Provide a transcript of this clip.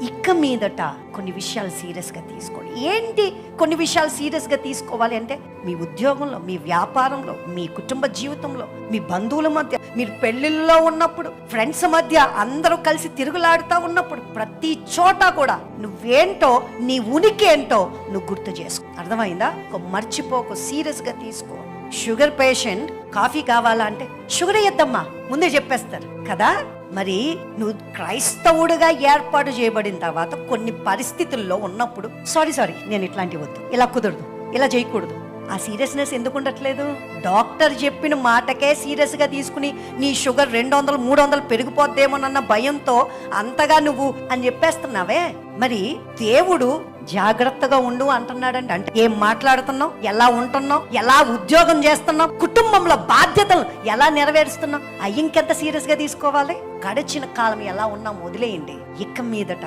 ఇక మీదట కొన్ని విషయాలు సీరియస్గా తీసుకోండి. ఏంటి కొన్ని విషయాలు సీరియస్గా తీసుకోవాలి అంటే, మీ ఉద్యోగంలో, మీ వ్యాపారంలో, మీ కుటుంబ జీవితంలో, మీ బంధువుల మధ్య, మీరు పెళ్లిళ్ళలో ఉన్నప్పుడు, ఫ్రెండ్స్ మధ్య అందరూ కలిసి తిరుగులాడుతూ ఉన్నప్పుడు, ప్రతి చోట కూడా నువ్వేంటో, నీ ఉనికి ఏంటో నువ్వు గుర్తు చేసుకో. అర్థమైందా? మర్చిపోకు, సీరియస్గా తీసుకో. షుగర్ పేషెంట్ కాఫీ కావాలా అంటే షుగర్ వేయద్దమ్మా ముందే చెప్పేస్తారు కదా. మరి నువ్వు క్రైస్తవుడిగా ఏర్పాటు చేయబడిన తర్వాత కొన్ని పరిస్థితుల్లో ఉన్నప్పుడు సారీ నేను ఇట్లాంటివి వద్దు, ఇలా కుదరదు, ఇలా చేయకూడదు, ఆ సీరియస్నెస్ ఎందుకు ఉండట్లేదు? డాక్టర్ చెప్పిన మాటకే సీరియస్గా తీసుకుని నీ షుగర్ 200 300 పెరిగిపోద్దేమోనన్న భయంతో అంతగా నువ్వు అని చెప్పేస్తున్నావే. మరి దేవుడు జాగ్రత్తగా ఉండు అంటున్నాడండి. అంటే ఏం మాట్లాడుతున్నావు, ఎలా ఉంటున్నావు, ఎలా ఉద్యోగం చేస్తున్నావు, కుటుంబంలో బాధ్యతలు ఎలా నెరవేరుస్తున్నావు, ఇంకెంత సీరియస్గా తీసుకోవాలి? గడిచిన కాలం ఎలా ఉన్నాం వదిలేయండి. ఇక మీదట